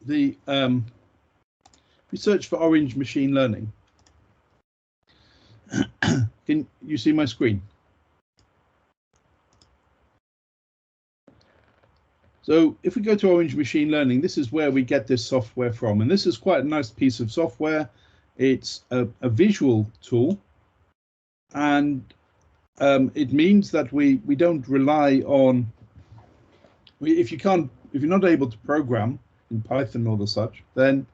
we search for Orange machine learning. Can you see my screen? So if we go to Orange Machine Learning, this is where we get this software from. And this is quite a nice piece of software. It's a visual tool. And it means that we don't rely on, if you're not able to program in Python or the such, then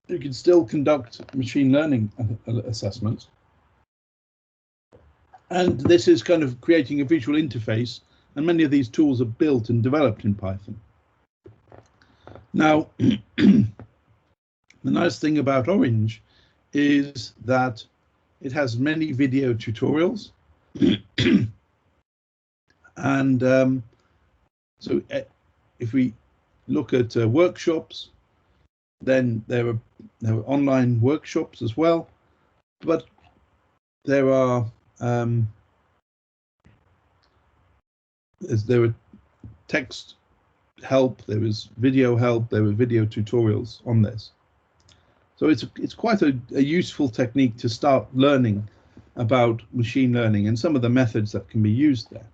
you can still conduct machine learning assessments. And this is kind of creating a visual interface. And many of these tools are built and developed in Python. Now, the nice thing about Orange is that it has many video tutorials. And so if we look at workshops, then there are online workshops as well. But there are there were text help, there was video help, there were video tutorials on this. So it's quite a useful technique to start learning about machine learning and some of the methods that can be used there.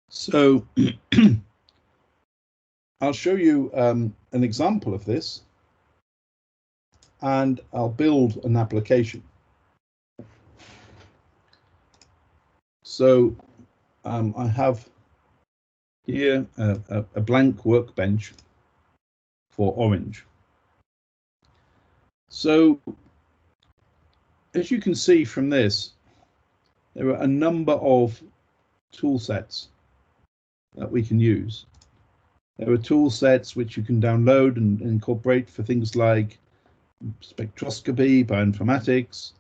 So I'll show you an example of this, and I'll build an application. So I have here a blank workbench for Orange. So as you can see from this, there are a number of tool sets that we can use. There are tool sets which you can download and incorporate for things like spectroscopy, bioinformatics,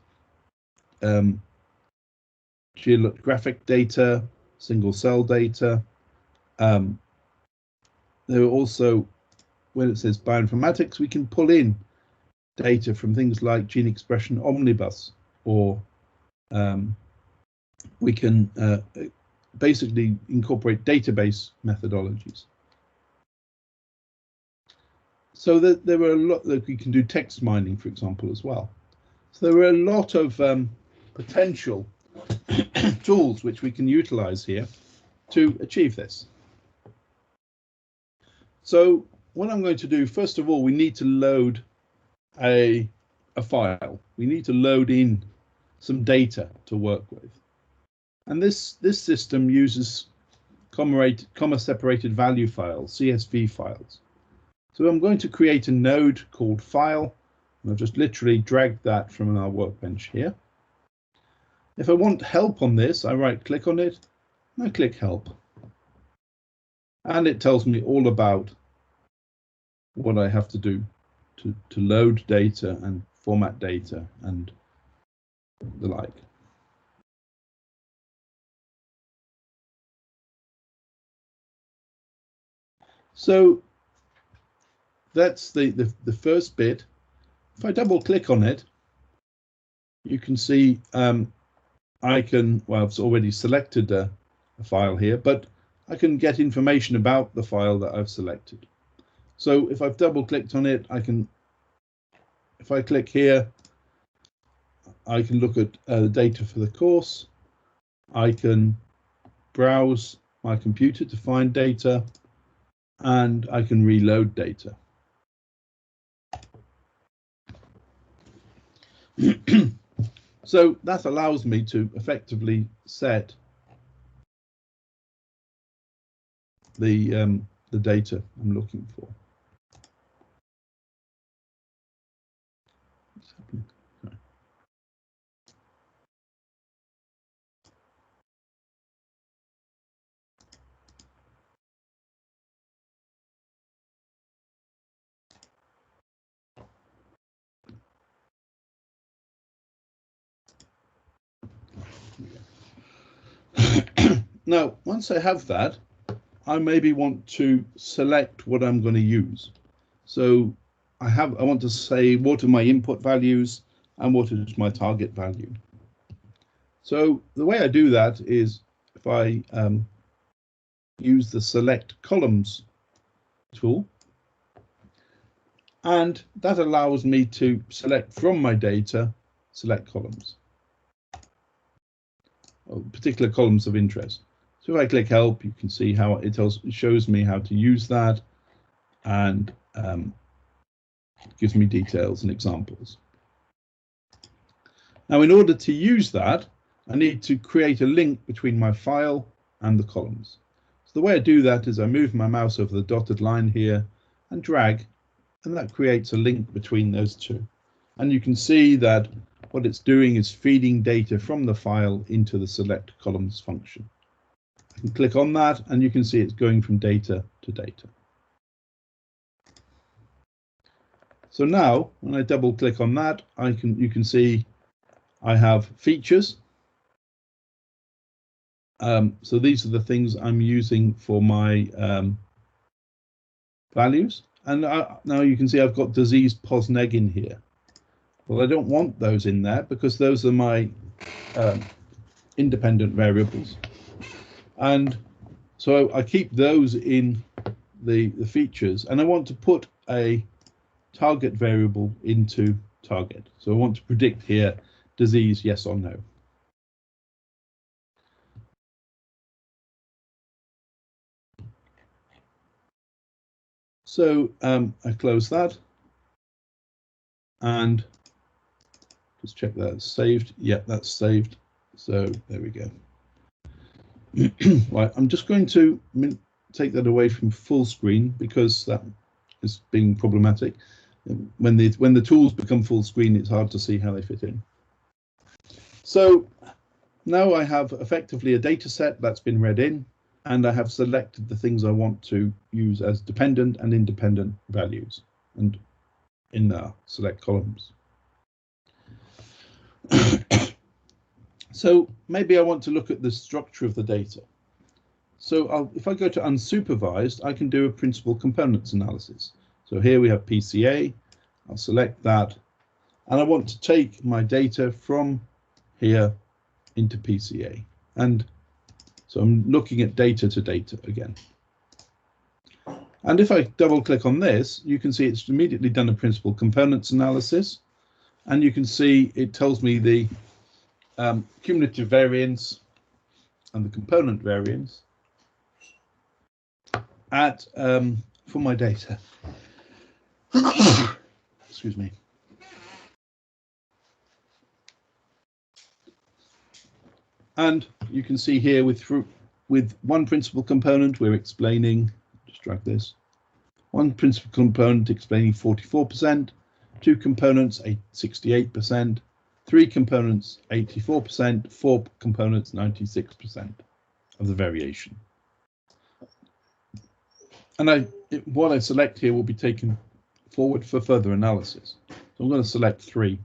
geographic data, single cell data. There are also, when it says bioinformatics, we can pull in data from things like gene expression omnibus, or we can basically incorporate database methodologies. So there are a lot that we can do text mining, for example, as well. So there are a lot of potential tools which we can utilize here to achieve this. So what I'm going to do, first of all, we need to load a file. We need to load in some data to work with. And this system uses comma-separated value files, CSV files. So I'm going to create a node called file, and I'll just literally drag that from our workbench here. If I want help on this, I right-click on it, and I click help. And it tells me all about what I have to do to load data and format data and the like. So that's the first bit. If I double click on it, you can see I can, well, I've already selected a file here, but I can get information about the file that I've selected. So if I've double clicked on it, I can, if I click here, I can look at the data for the course. I can browse my computer to find data, and I can reload data. So that allows me to effectively set the data I'm looking for. What's happening? Sorry. Now, once I have that, I maybe want to select what I'm going to use. So I want to say what are my input values and what is my target value. So the way I do that is if I use the select columns tool. And that allows me to select from my data, select columns, or particular columns of interest. So if I click help, you can see how it shows me how to use that, and gives me details and examples. Now, in order to use that, I need to create a link between my file and the columns. So the way I do that is I move my mouse over the dotted line here and drag, and that creates a link between those two. And you can see that what it's doing is feeding data from the file into the select columns function. I can click on that and you can see it's going from data to data. So now when I double click on that, you can see I have features. So these are the things I'm using for my values. And now you can see I've got disease pos neg in here. Well, I don't want those in there because those are my independent variables. And so I keep those in the features, and I want to put a target variable into target. So I want to predict here disease, yes or no. So I close that and just check that it's saved. Yep, that's saved. So there we go. Right, I'm just going to take that away from full screen because that is being problematic. When the tools become full screen, it's hard to see how they fit in. So now I have effectively a data set that's been read in, and I have selected the things I want to use as dependent and independent values, and in the select columns. So maybe I want to look at the structure of the data. So if I go to unsupervised, I can do a principal components analysis. So here we have PCA. I'll select that, and I want to take my data from here into PCA. And so I'm looking at data to data again. And if I double click on this, you can see it's immediately done a principal components analysis. And you can see it tells me the cumulative variance and the component variance at for my data. Excuse me. And you can see here with one principal component, we're explaining, just drag this, one principal component explaining 44%, two components 68%, three components 84%, four components 96% of the variation. And what I select here will be taken forward for further analysis. So I'm going to select 3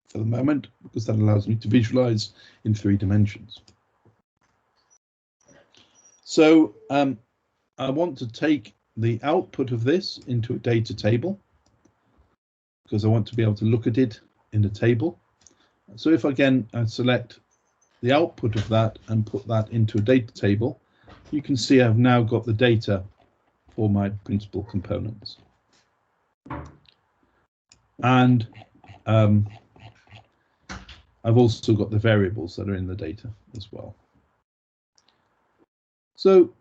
for the moment because that allows me to visualize in 3 dimensions. So I want to take the output of this into a data table because I want to be able to look at it in a table. So if again I select the output of that and put that into a data table, you can see I've now got the data for my principal components. And I've also got the variables that are in the data as well. So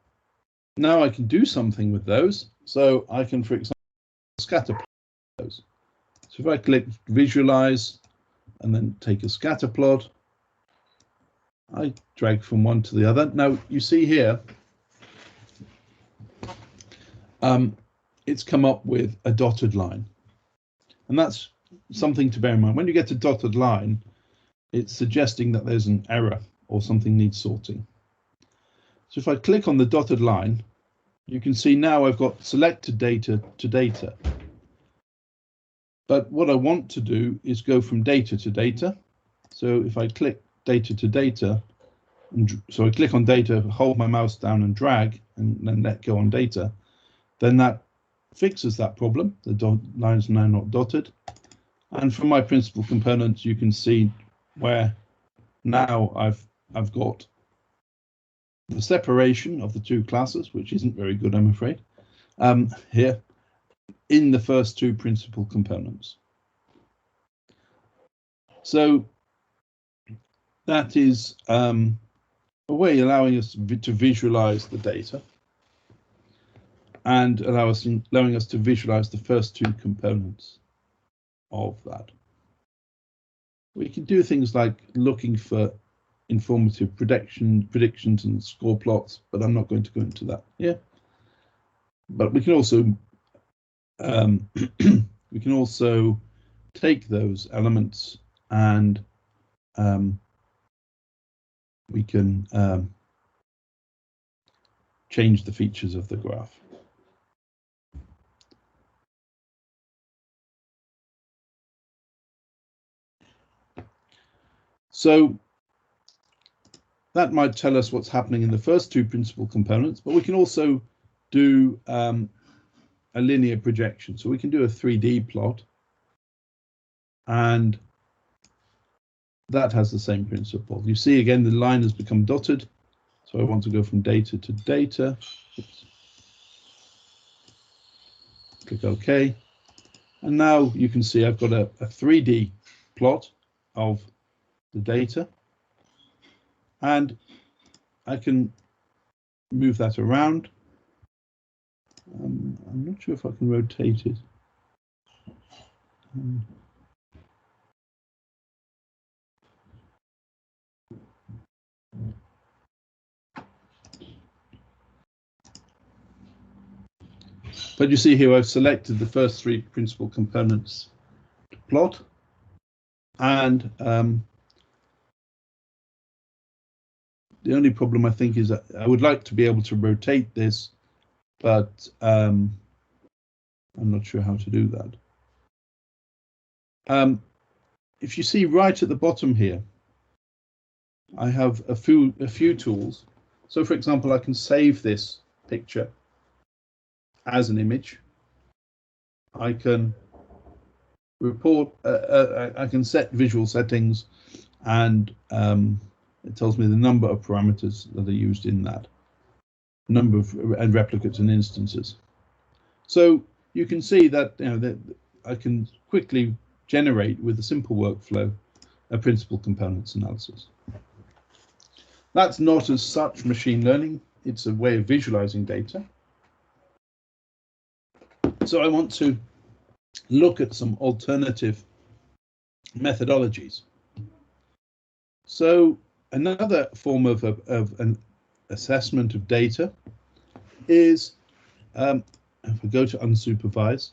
now I can do something with those. So I can, for example, scatter plot those. So if I click visualize and then take a scatter plot, I drag from one to the other. Now you see here, it's come up with a dotted line. And that's something to bear in mind. When you get a dotted line, it's suggesting that there's an error or something needs sorting. So if I click on the dotted line, you can see now I've got selected data to data. But what I want to do is go from data to data. So if I click data to data, so I click on data, hold my mouse down and drag, and then let go on data, then that fixes that problem. The lines are now not dotted. And from my principal components, you can see where now I've got the separation of the two classes, which isn't very good, I'm afraid. here in the first two principal components. So that is a way allowing us to visualize the data and allowing us to visualize the first two components of that. We can do things like looking for informative predictions and score plots, but I'm not going to go into that here. But we can also take those elements and we can change the features of the graph. So that might tell us what's happening in the first two principal components, but we can also do a linear projection. So we can do a 3D plot, and that has the same principle. You see again, the line has become dotted. So I want to go from data to data. Oops. Click OK. And now you can see I've got a 3D plot of the data. And I can move that around. I'm not sure if I can rotate it. But you see here I've selected the first three principal components to plot, and the only problem I think is that I would like to be able to rotate this, but I'm not sure how to do that. If you see right at the bottom here, I have a few tools. So for example, I can save this picture as an image. I can report, I can set visual settings, and it tells me the number of parameters that are used in that, number of and replicates and instances. So you can see that, that I can quickly generate with a simple workflow a principal components analysis. That's not as such machine learning, it's a way of visualizing data. So I want to look at some alternative methodologies. So another form of an assessment of data is, if we go to unsupervised,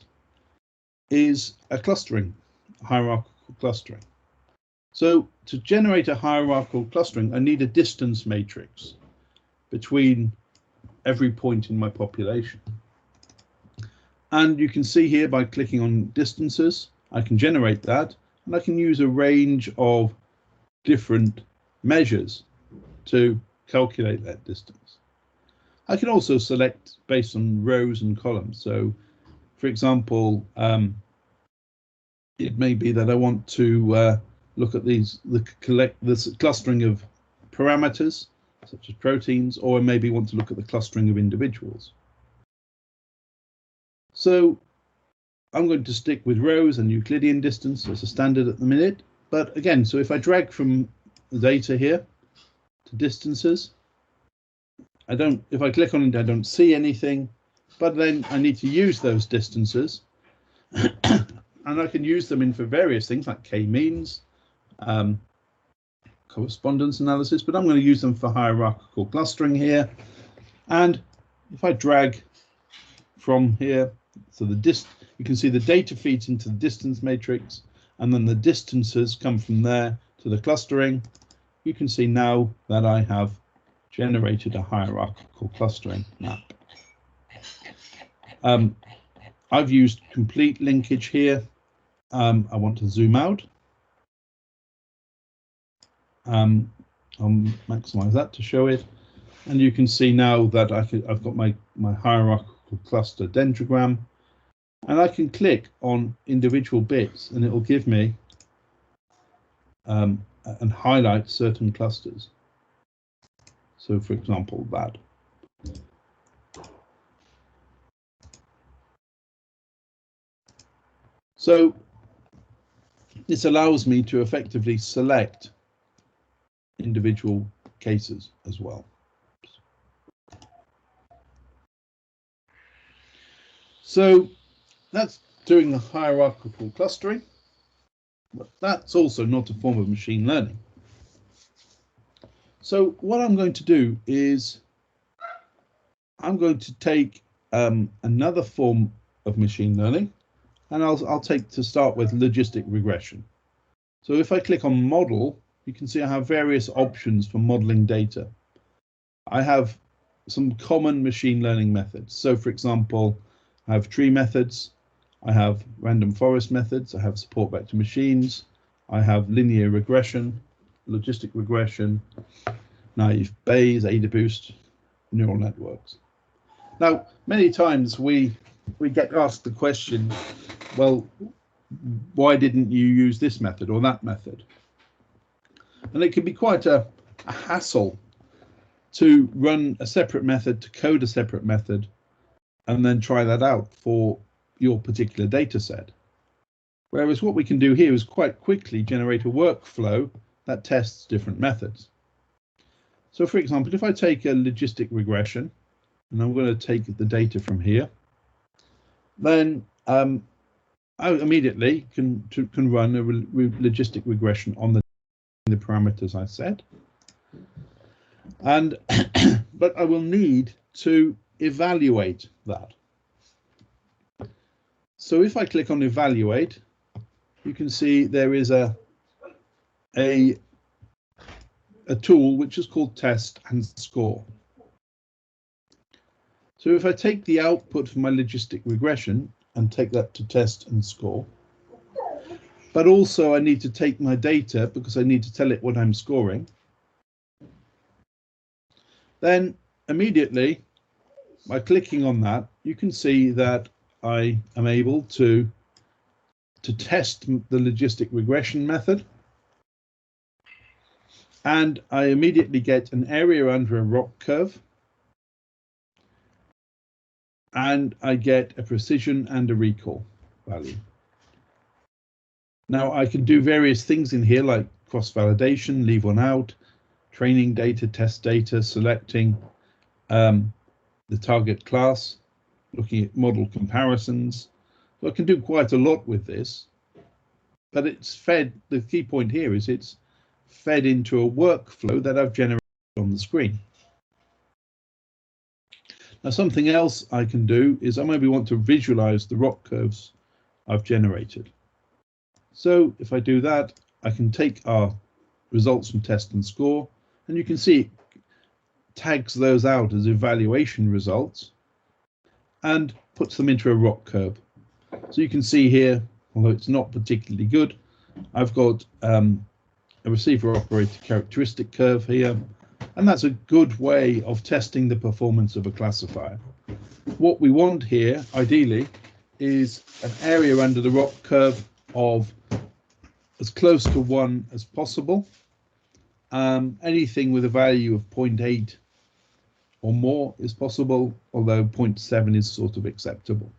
is a clustering, hierarchical clustering. So to generate a hierarchical clustering, I need a distance matrix between every point in my population. And you can see here by clicking on distances, I can generate that, and I can use a range of different measures to calculate that distance. I can also select based on rows and columns. So for example, it may be that I want to look at this clustering of parameters such as proteins, or I maybe want to look at the clustering of individuals. So I'm going to stick with rows and Euclidean distance as a standard at the minute. But again, so if I drag from the data here to distances, if I click on it, I don't see anything, but then I need to use those distances and I can use them for various things like k-means, correspondence analysis, but I'm going to use them for hierarchical clustering here. And if I drag from here, so you can see the data feeds into the distance matrix, and then the distances come from there to the clustering. You can see now that I have generated a hierarchical clustering map. I've used complete linkage here. I want to zoom out. I'll maximize that to show it. And you can see now that I've got my hierarchical cluster dendrogram, and I can click on individual bits and it will give me and highlight certain clusters. So for example, that. So this allows me to effectively select individual cases as well. So that's doing the hierarchical clustering, but that's also not a form of machine learning. So what I'm going to do is I'm going to take another form of machine learning, and I'll take to start with logistic regression. So if I click on model, you can see I have various options for modeling data. I have some common machine learning methods. So for example, I have tree methods, I have random forest methods, I have support vector machines, I have linear regression, logistic regression, naive Bayes, AdaBoost, neural networks. Now, many times we get asked the question, well, why didn't you use this method or that method? And it can be quite a hassle to run a separate method, to code a separate method, and then try that out for your particular data set. Whereas what we can do here is quite quickly generate a workflow that tests different methods. So for example, if I take a logistic regression, and I'm going to take the data from here, then I immediately can run a logistic regression on the parameters I set. And but I will need to evaluate that. So if I click on evaluate, you can see there is a tool which is called test and score. So if I take the output from my logistic regression and take that to test and score, but also I need to take my data because I need to tell it what I'm scoring, then immediately by clicking on that, you can see that I am able to test the logistic regression method, and I immediately get an area under a ROC curve, and I get a precision and a recall value. Now I can do various things in here like cross-validation, leave one out, training data, test data, selecting the target class, looking at model comparisons. So I can do quite a lot with this, but it's fed, the key point here is it's fed into a workflow that I've generated on the screen. Now something else I can do is I maybe want to visualize the ROC curves I've generated. So if I do that, I can take our results from test and score, and you can see it tags those out as evaluation results and puts them into a ROC curve. So you can see here, although it's not particularly good, I've got a receiver operated characteristic curve here, and that's a good way of testing the performance of a classifier. What we want here, ideally, is an area under the ROC curve of as close to 1 as possible. Anything with a value of 0.8 or more is possible, although 0.7 is sort of acceptable.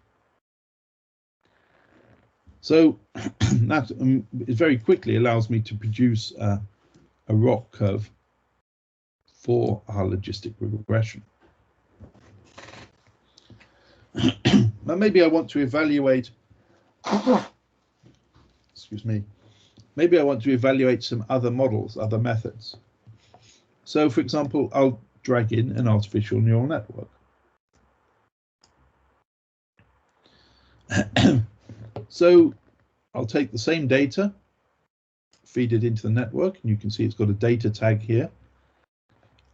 So that it very quickly allows me to produce a ROC curve for our logistic regression. Now maybe I want to evaluate, excuse me, maybe I want to evaluate some other models, other methods. So for example, I'll drag in an artificial neural network. So I'll take the same data, feed it into the network, and you can see it's got a data tag here.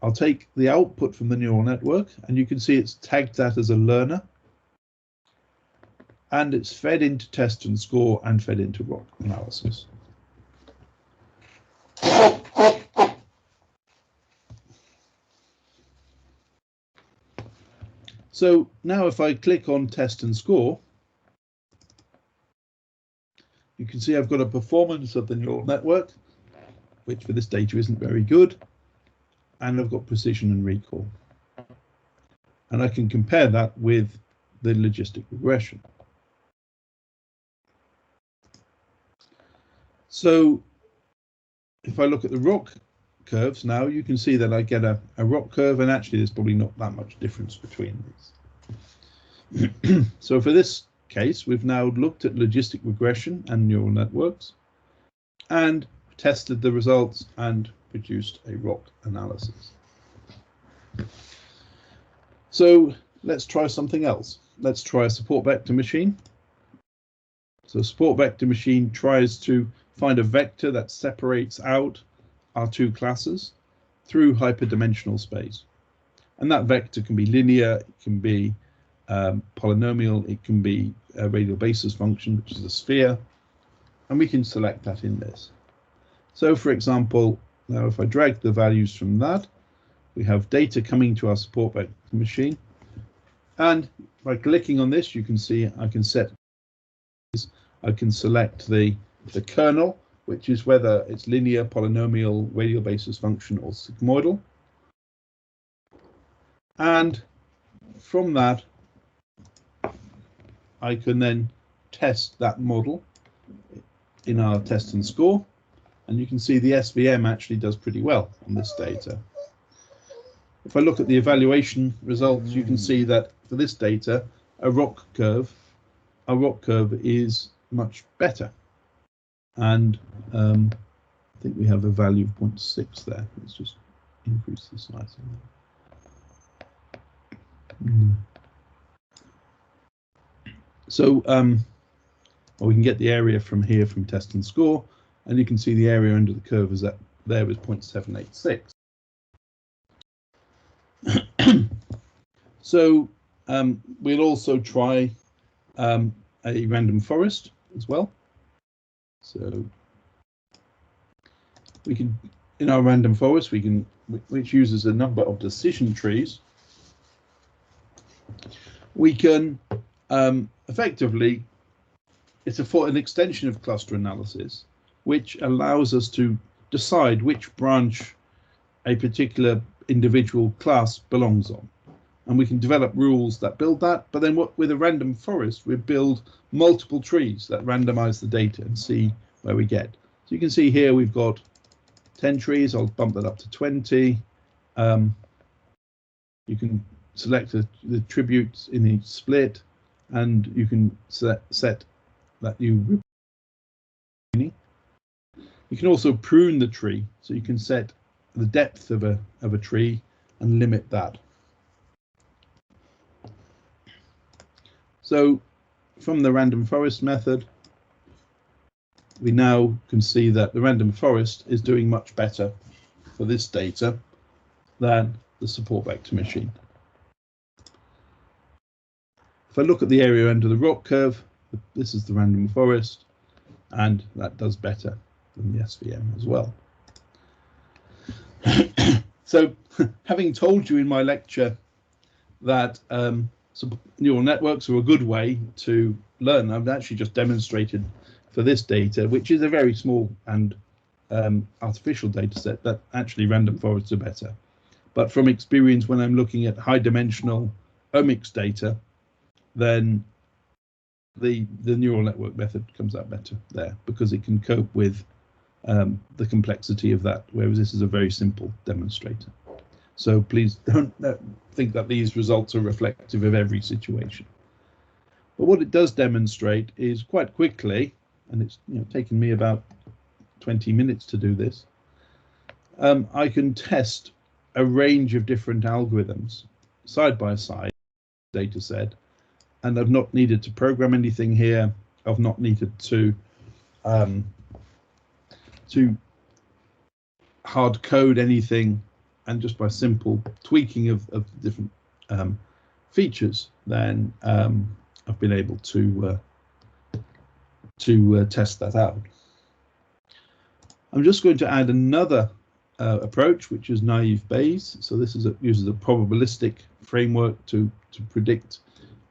I'll take the output from the neural network, and you can see it's tagged that as a learner, and it's fed into test and score and fed into ROC analysis. So now if I click on test and score, you can see I've got a performance of the neural network, which for this data isn't very good, and I've got precision and recall. And I can compare that with the logistic regression. So if I look at the ROC curves now, you can see that I get a ROC curve, and actually there's probably not that much difference between these. So for this case, we've now looked at logistic regression and neural networks and tested the results and produced a ROC analysis. So let's try something else. Let's try a support vector machine. So a support vector machine tries to find a vector that separates out our two classes through hyperdimensional space. And that vector can be linear, it can be polynomial, it can be a radial basis function, which is a sphere, and we can select that in this. So for example, now if I drag the values from that, we have data coming to our support vector machine, and by clicking on this, you can see I can select the kernel, which is whether it's linear, polynomial, radial basis function, or sigmoidal. And from that, I can then test that model in our test and score. And you can see the SVM actually does pretty well on this data. If I look at the evaluation results, you can see that for this data, a ROC curve is much better. And I think we have a value of 0.6 there. Let's just increase the size of that. So we can get the area from here from test and score, and you can see the area under the curve is that there is 0.786. So we'll also try a random forest as well. So we can, in our random forest, which uses a number of decision trees, we can effectively, it's an extension of cluster analysis, which allows us to decide which branch a particular individual class belongs on. And we can develop rules that build that, but then with a random forest, we build multiple trees that randomize the data and see where we get. So you can see here we've got 10 trees. I'll bump that up to 20. You can select the tributes in each split, and you can set that you. You can also prune the tree, so you can set the depth of a tree and limit that. So from the random forest method, we now can see that the random forest is doing much better for this data than the support vector machine. If I look at the area under the ROC curve, this is the random forest, and that does better than the SVM as well. So having told you in my lecture that neural networks are a good way to learn, I've actually just demonstrated for this data, which is a very small and artificial data set, that actually random forests are better. But from experience, when I'm looking at high dimensional omics data, then the neural network method comes out better there, because it can cope with the complexity of that, whereas this is a very simple demonstrator. So please don't think that these results are reflective of every situation. But what it does demonstrate is quite quickly, and it's taken me about 20 minutes to do this, I can test a range of different algorithms side by side data set, and I've not needed to program anything here. I've not needed to hard code anything, and just by simple tweaking of different features, then I've been able to test that out. I'm just going to add another approach, which is naive Bayes. So this uses a probabilistic framework to predict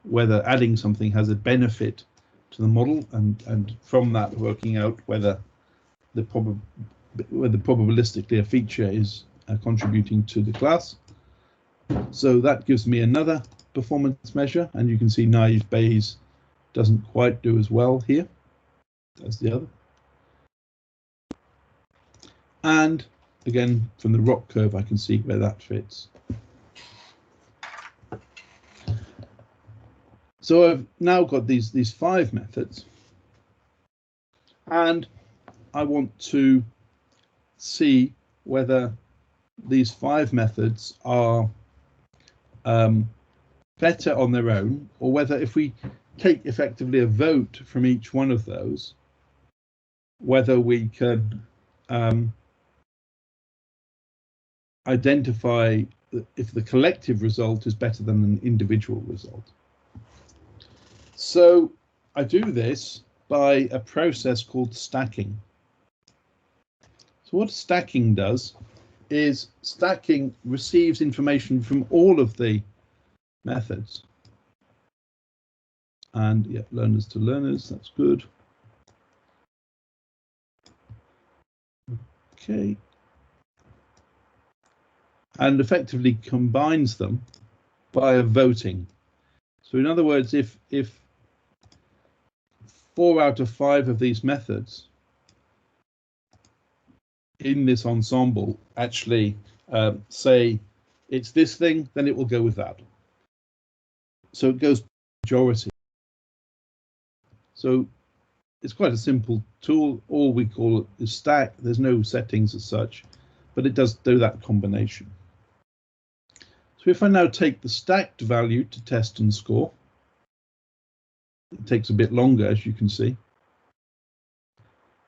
whether adding something has a benefit to the model, and from that working out whether probabilistically a feature is contributing to the class. So that gives me another performance measure, and you can see naive Bayes doesn't quite do as well here as the other. And again, from the rock curve, I can see where that fits. So I've now got these 5 methods, and I want to see whether these 5 methods are better on their own, or whether if we take effectively a vote from each one of those, whether we can identify if the collective result is better than an individual result. So I do this by a process called stacking. So what stacking does is stacking receives information from all of the methods. And yeah, learners to learners, that's good. Okay. And effectively combines them via voting. So in other words, if 4 out of 5 of these methods in this ensemble actually say it's this thing, then it will go with that. So it goes majority. So it's quite a simple tool. All we call it is stack. There's no settings as such, but it does do that combination. So if I now take the stacked value to test and score, it takes a bit longer, as you can see,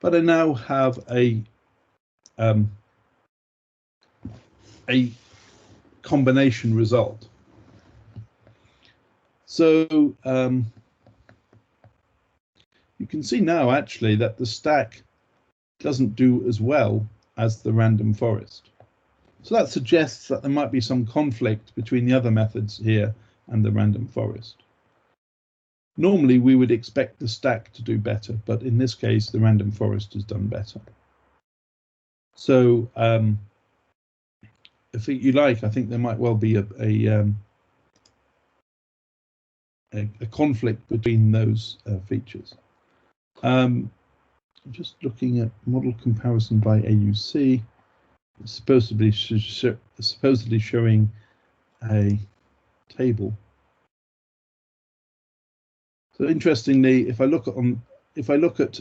but I now have a combination result. So you can see now actually that the stack doesn't do as well as the random forest. So that suggests that there might be some conflict between the other methods here and the random forest. Normally we would expect the stack to do better, but in this case the random forest has done better. So if you like, I think there might well be a conflict between those features. I'm just looking at model comparison by AUC. It's supposedly showing a table. So interestingly, if I look at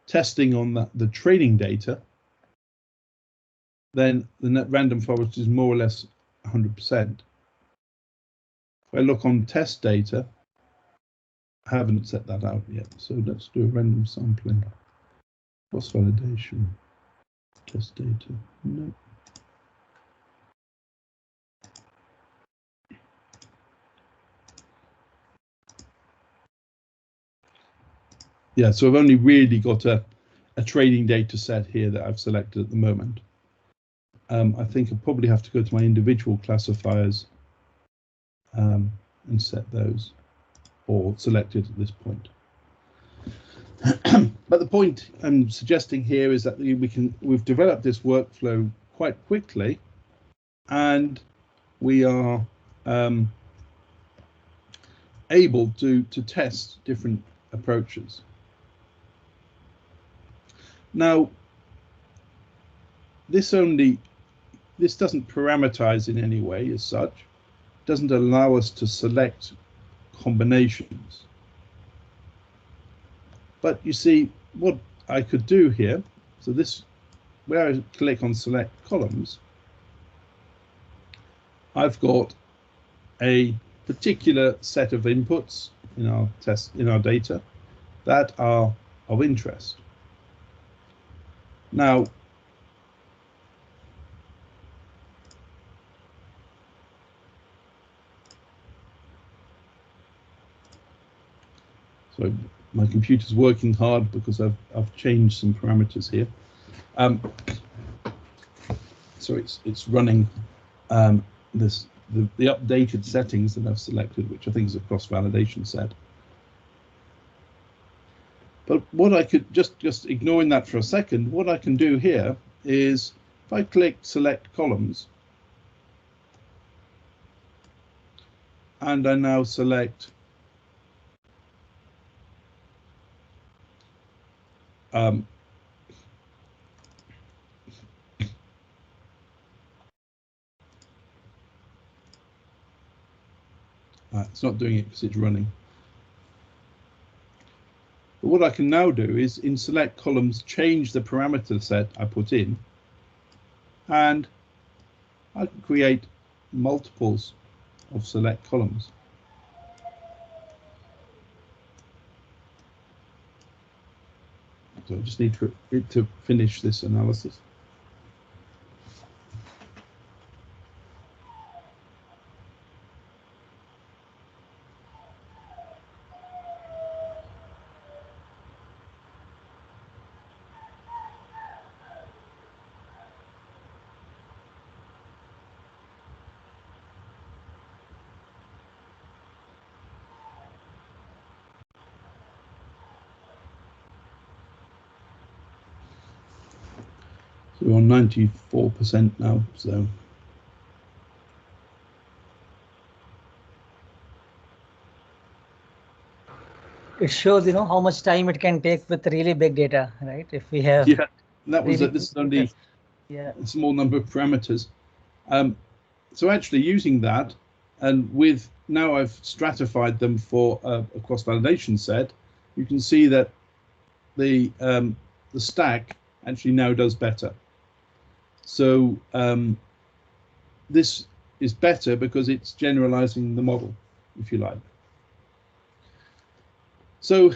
testing on the training data, then the net random forest is more or less 100%. If I look on test data, I haven't set that out yet. So let's do a random sampling. Cross validation, test data. No. Yeah, so I've only really got a training data set here that I've selected at the moment. I think I'll probably have to go to my individual classifiers and set those, or select it at this point. But the point I'm suggesting here is that we've developed this workflow quite quickly, and we are able to test different approaches. Now, this doesn't parameterize in any way as such. It doesn't allow us to select combinations. But you see what I could do here. So this, where I click on select columns, I've got a particular set of inputs in our data that are of interest. Now, so my computer's working hard because I've changed some parameters here. So it's running the updated settings that I've selected, which I think is a cross-validation set. But what I could, just ignoring that for a second, what I can do here is if I click select columns, and I now select It's not doing it because it's running. But what I can now do is in select columns, change the parameter set I put in, and I can create multiples of select columns. So I just need it to finish this analysis. So we're on 94% now, so. It shows, how much time it can take with really big data, right? If we have. Yeah, that was really this is only a small number of parameters. So actually using that, and with now I've stratified them for a cross-validation set, you can see that the stack actually now does better. So this is better because it's generalizing the model, if you like. So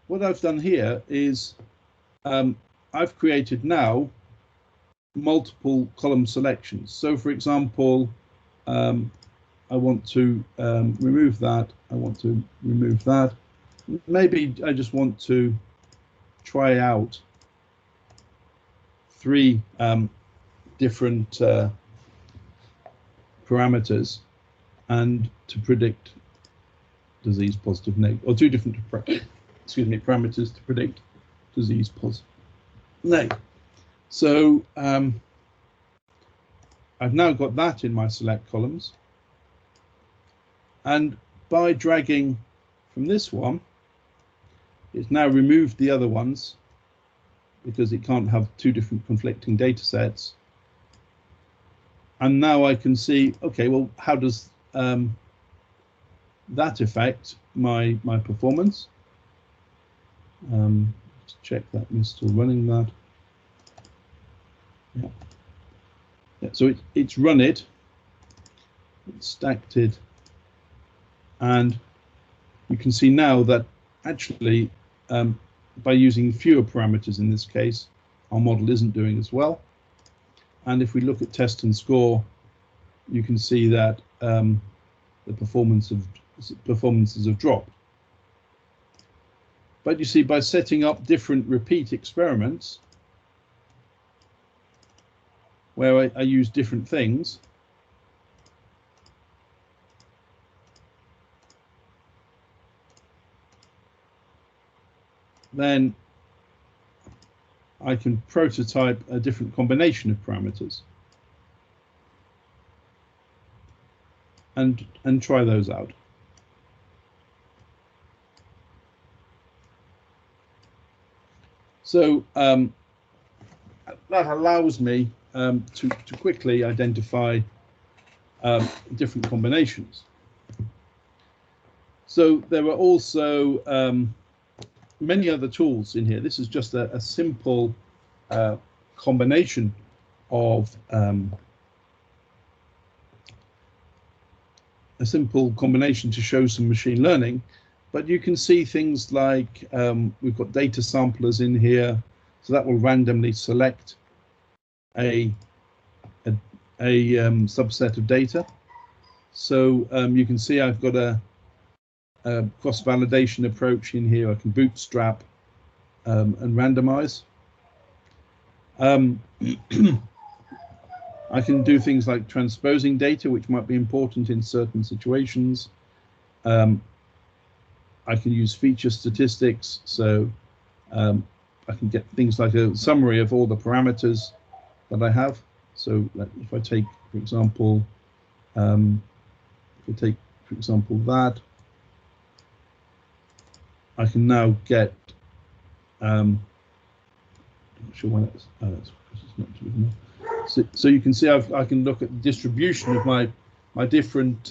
what I've done here is I've created now multiple column selections. So for example, I want to remove that. I want to remove that. Maybe I just want to try out 3 different parameters and to predict disease positive negative, or 2 different parameters to predict disease positive negative. So I've now got that in my select columns, and by dragging from this one, it's now removed the other ones because it can't have 2 different conflicting data sets. And now I can see, okay, well, how does that affect my performance? Let's check that we're still running that. Yeah, so it's run it, it's stacked it, and you can see now that actually by using fewer parameters in this case, our model isn't doing as well. And if we look at test and score, you can see that the performances have dropped. But you see, by setting up different repeat experiments, where I use different things, then I can prototype a different combination of parameters and try those out. So that allows me to quickly identify different combinations. So there are also many other tools in here. This is just a simple combination of to show some machine learning, but you can see things like we've got data samplers in here, so that will randomly select a subset of data. So you can see I've got a cross-validation approach in here. I can bootstrap and randomize. I can do things like transposing data, which might be important in certain situations. I can use feature statistics, so I can get things like a summary of all the parameters that I have. So if I take, for example, that, I can now get. I'm not sure when it's not too enough. So you can see I can look at the distribution of my different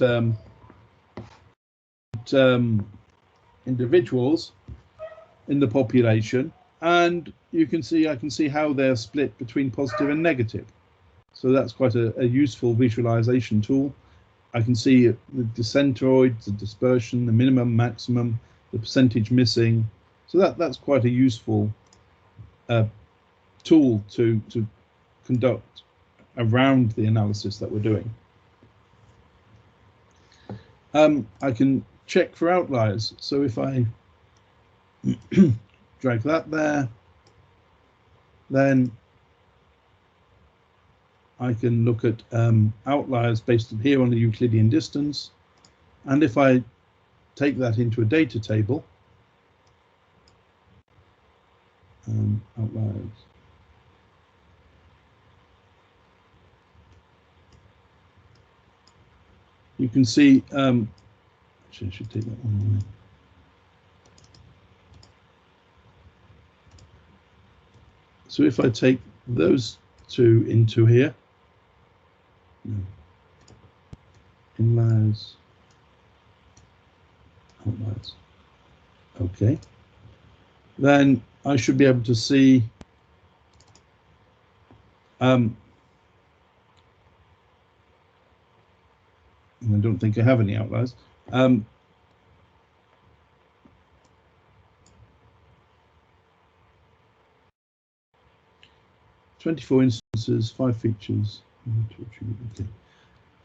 individuals in the population, and I can see how they're split between positive and negative. So that's quite a useful visualization tool. I can see the centroids, the dispersion, the minimum, maximum, the percentage missing. So that's quite a useful tool to conduct around the analysis that we're doing. I can check for outliers. So if I drag that there, then I can look at outliers based on here on the Euclidean distance. And if I take that into a data table, outliers. You can see, actually I should take that one away. So if I take those two into here, inliers, outliers, okay, then I should be able to see and I don't think I have any outliers. 24 instances, 5 features. Okay.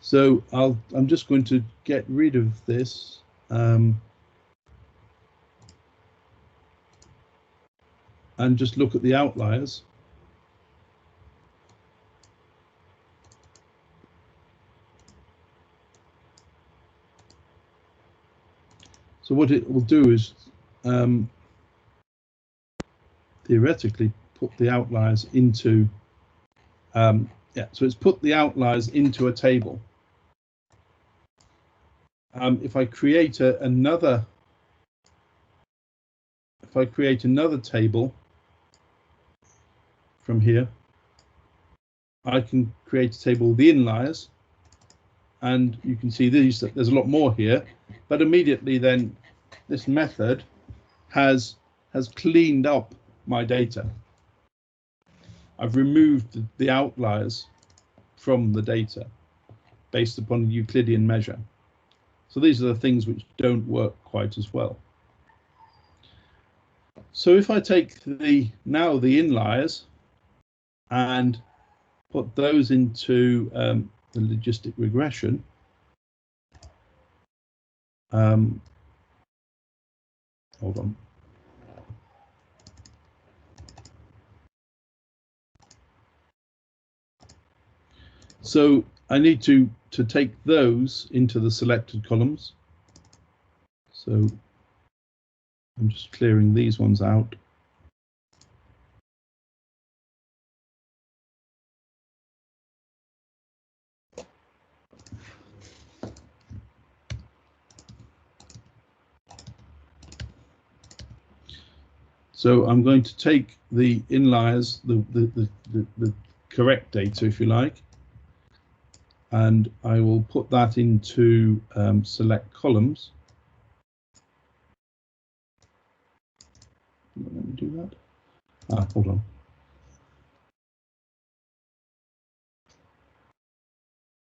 So I'm just going to get rid of this. And just look at the outliers. So what it will do is theoretically put the outliers into so it's put the outliers into a table. If I create another table from here, I can create a table of the inliers, and you can see there's a lot more here, but immediately then this method has cleaned up my data. I've removed the outliers from the data based upon the Euclidean measure. So these are the things which don't work quite as well. So if I take the inliers and put those into the logistic regression, hold on. So I need to take those into the selected columns. So I'm just clearing these ones out. So I'm going to take the inliers, the correct data, if you like, and I will put that into select columns. Let me do that. Hold on.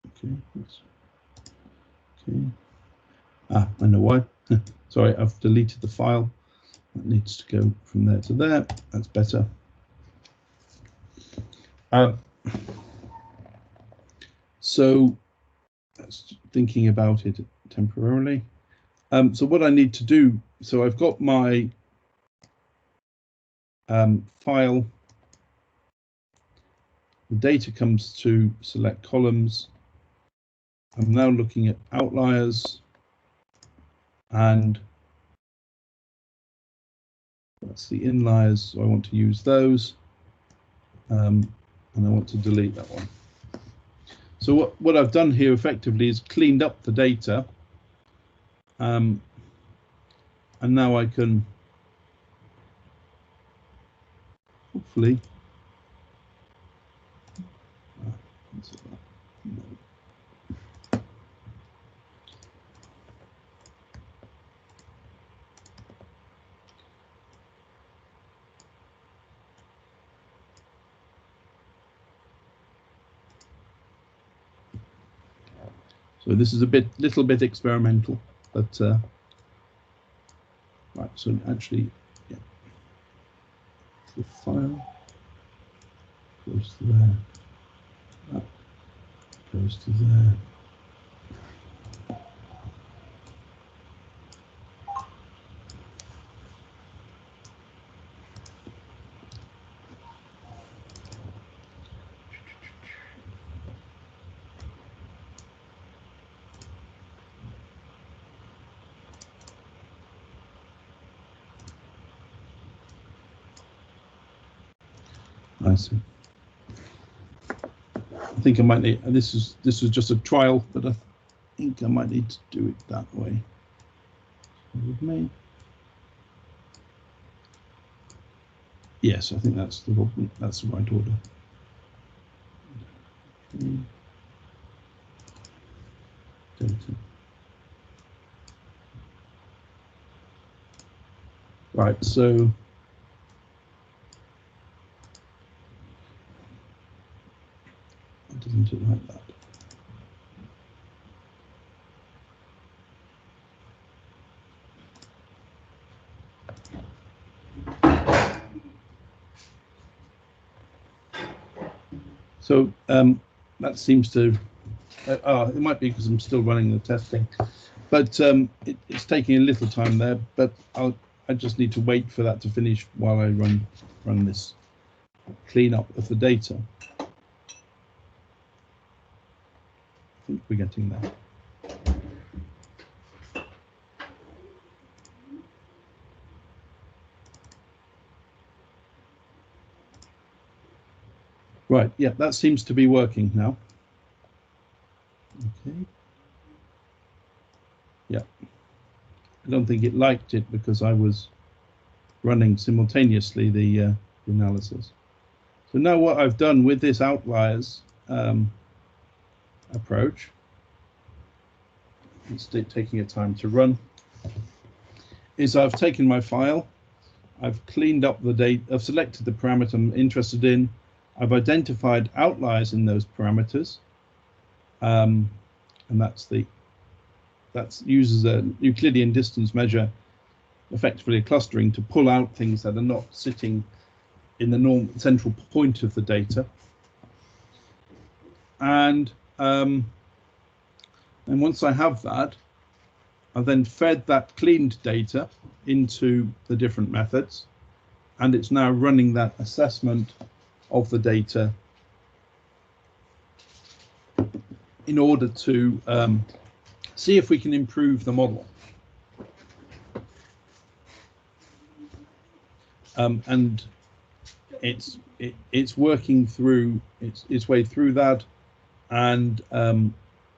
Okay. Okay. I know why. Sorry, I've deleted the file. That needs to go from there to there. That's better. So thinking about it temporarily. So what I need to do, so I've got my file. The data comes to select columns. I'm now looking at outliers, and that's the inliers. So I want to use those, and I want to delete that one. So what I've done here effectively is cleaned up the data, and now I can hopefully So this is a little bit experimental, but right. So actually, yeah, the file goes to there. That goes to there. I see. I think I might need, and this was just a trial, but I think I might need to do it that way. With me. Yes, I think that's the right order. Okay. Data. Right, so doesn't it like that? So that seems to, it might be because I'm still running the testing, but it's taking a little time there, but I just need to wait for that to finish while I run this cleanup of the data. I think we're getting there. Right, yeah, that seems to be working now. Okay. Yeah. I don't think it liked it because I was running simultaneously the analysis. So now what I've done with this outliers approach, it's taking a time to run, is I've taken my file, I've cleaned up the data, I've selected the parameter I'm interested in, I've identified outliers in those parameters, and that uses a Euclidean distance measure, effectively a clustering, to pull out things that are not sitting in the central point of the data. And once I have that, I've then fed that cleaned data into the different methods, and it's now running that assessment of the data in order to see if we can improve the model. And it's working through its way through that, and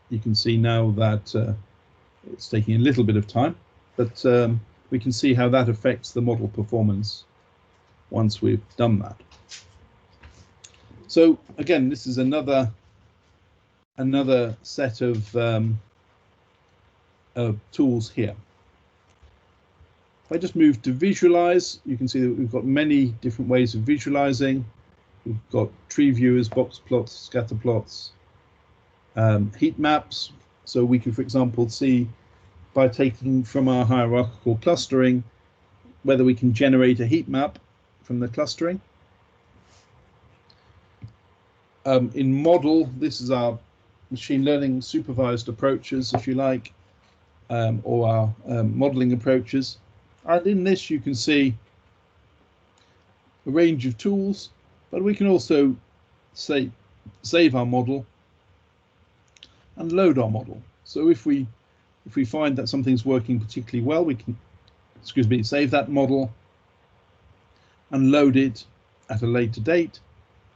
you can see now that it's taking a little bit of time, but we can see how that affects the model performance once we've done that. So again, this is another set of tools here. If I just move to visualize, you can see that we've got many different ways of visualizing. We've got tree viewers, box plots, scatter plots, heat maps. So we can, for example, see by taking from our hierarchical clustering whether we can generate a heat map from the clustering. In model, this is our machine learning supervised approaches, if you like, or our modeling approaches. And in this, you can see a range of tools, but we can also save our model and load our model. So if we find that something's working particularly well, we can, save that model and load it at a later date,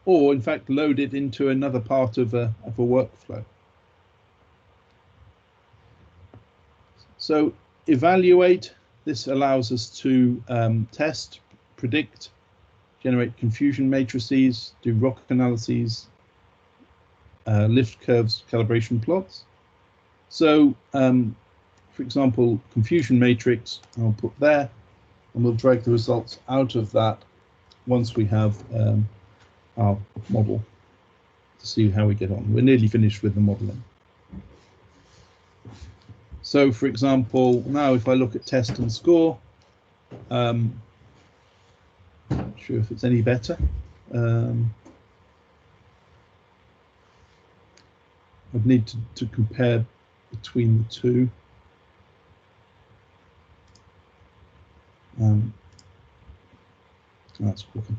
or in fact load it into another part of a workflow. So evaluate, this allows us to test, predict, generate confusion matrices, do ROC analyses, lift curves, calibration plots. So for example, confusion matrix, I'll put there, and we'll drag the results out of that once we have our model to see how we get on. We're nearly finished with the modeling. So, for example, now if I look at test and score, not sure if it's any better. I'd need to compare between the two. That's quicker.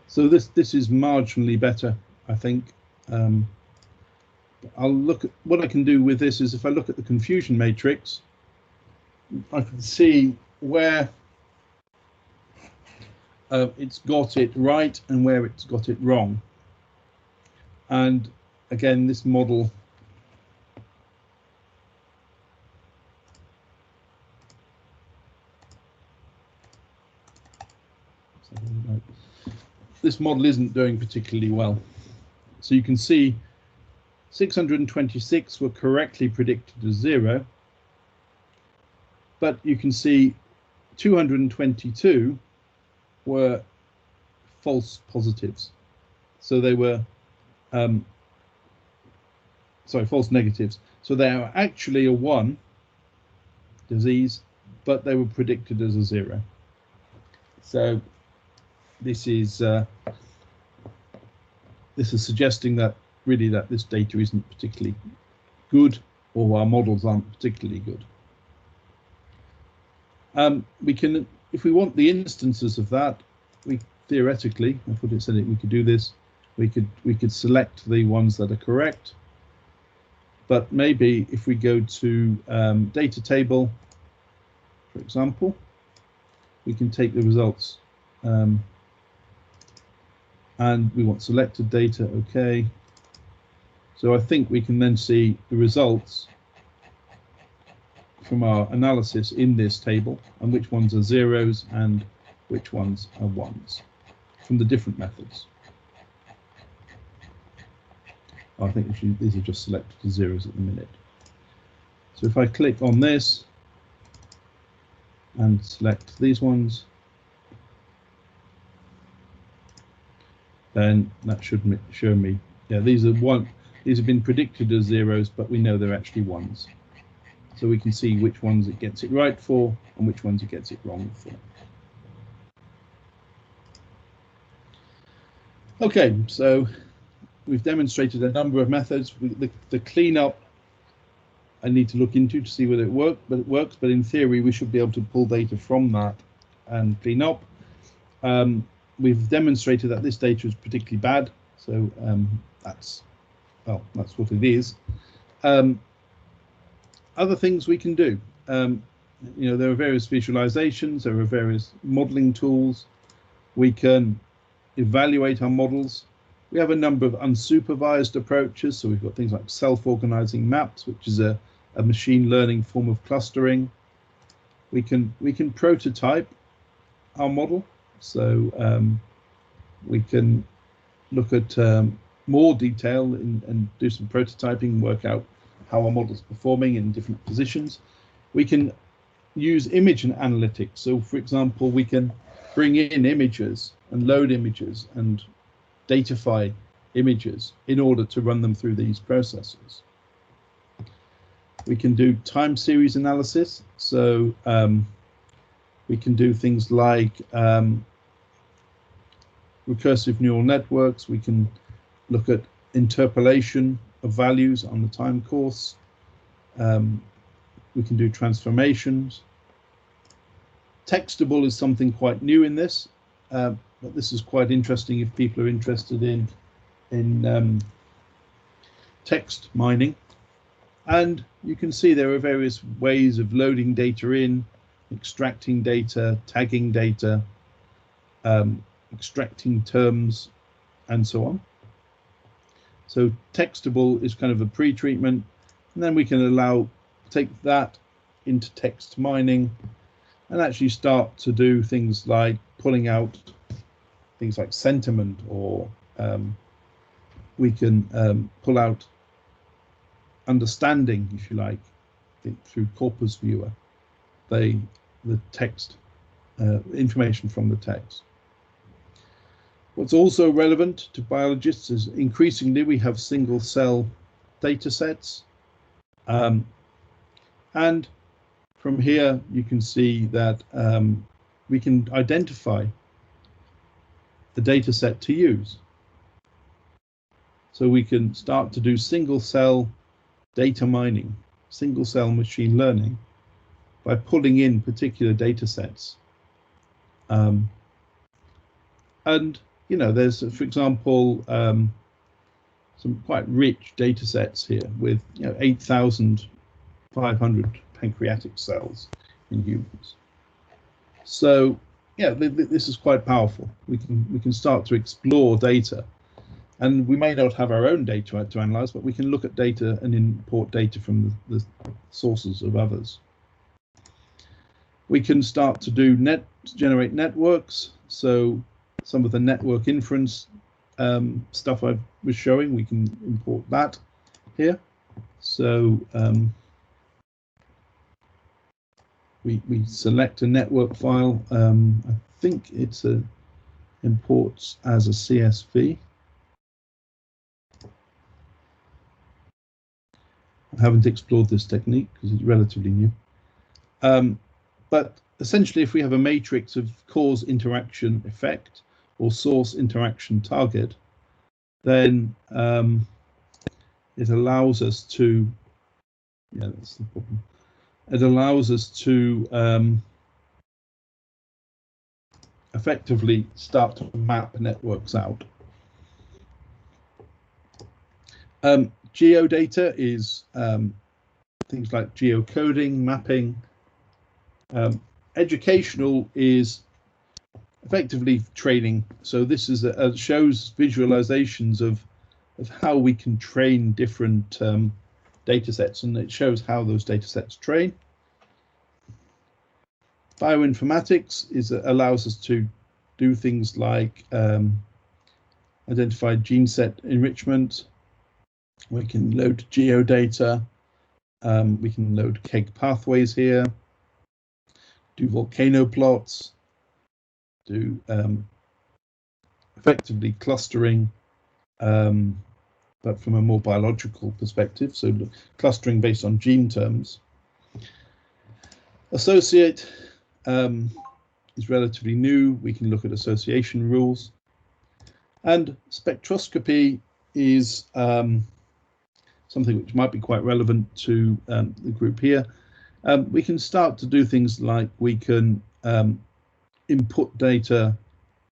So this is marginally better, I think. I'll look at what I can do with this is if I look at the confusion matrix, I can see where it's got it right and where it's got it wrong. And again, this model isn't doing particularly well. So you can see 626 were correctly predicted as 0, but you can see 222 were false positives. So they were, false negatives. So they are actually a 1 disease, but they were predicted as a 0. So this is suggesting that really that this data isn't particularly good, or our models aren't particularly good. We can, if we want the instances of that, we theoretically, I thought it said it, we could do this. We could select the ones that are correct. But maybe if we go to data table, for example, we can take the results. And we want selected data, okay. So I think we can then see the results from our analysis in this table, and which ones are 0s and which ones are 1s from the different methods. I think these are just selected as 0s at the minute. So if I click on this and select these ones, then that should show me, yeah, these have been predicted as 0s, but we know they're actually 1s. So we can see which ones it gets it right for and which ones it gets it wrong for. Okay, so we've demonstrated a number of methods. The cleanup I need to look into to see whether it works, but in theory we should be able to pull data from that and clean up. We've demonstrated that this data is particularly bad, so that's what it is. Other things we can do, there are various visualizations, there are various modeling tools. We can evaluate our models. We have a number of unsupervised approaches, so we've got things like self-organizing maps, which is a machine learning form of clustering. We can prototype our model, so we can look at more detail and do some prototyping, work out how our model's performing in different positions. We can use image analytics. So, for example, we can bring in images and load images and datify images in order to run them through these processes. We can do time series analysis. So we can do things like recursive neural networks. We can look at interpolation of values on the time course. We can do transformations. Textable is something quite new in this, but this is quite interesting if people are interested in text mining. And you can see there are various ways of loading data in, extracting data, tagging data, extracting terms, and so on. So textable is kind of a pre-treatment, and then we can take that into text mining and actually start to do things like pulling out things like sentiment, or we can pull out understanding, if you like, through Corpus Viewer, the text, information from the text. What's also relevant to biologists is increasingly we have single cell data sets. And from here, you can see that we can identify the data set to use. So we can start to do single cell data mining, single cell machine learning by pulling in particular data sets. And, you know, there's, for example, some quite rich data sets here with 8,500 pancreatic cells in humans. So yeah, this is quite powerful. We can start to explore data, and we may not have our own data to analyze, but we can look at data and import data from the sources of others. We can start to do generate networks. So some of the network inference stuff I was showing, we can import that here. So we select a network file. I think it's imports as a CSV. I haven't explored this technique because it's relatively new. But essentially, if we have a matrix of cause interaction effect or source interaction target, then it allows us to, that's the problem. It allows us to effectively start to map networks out. Geodata is things like geocoding, mapping. Educational is effectively training. So this is shows visualizations of how we can train different data sets, and it shows how those data sets train. Bioinformatics allows us to do things like identify gene set enrichment. We can load geodata. We can load KEGG pathways here. Do volcano plots. Do effectively clustering, but from a more biological perspective. So clustering based on gene terms. Associate is relatively new. We can look at association rules. And spectroscopy is something which might be quite relevant to the group here. We can start to do things like we can input data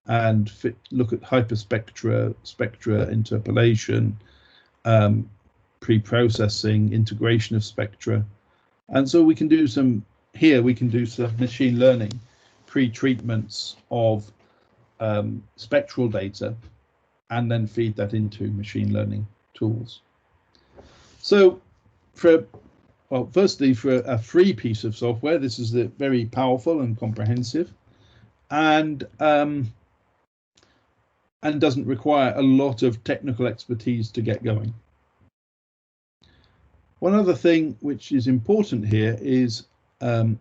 and look at hyperspectra, spectra interpolation, pre-processing, integration of spectra. And so we can do some machine learning pre-treatments of spectral data and then feed that into machine learning tools. So firstly, for a free piece of software, this is very powerful and comprehensive, and doesn't require a lot of technical expertise to get going. One other thing which is important here is, I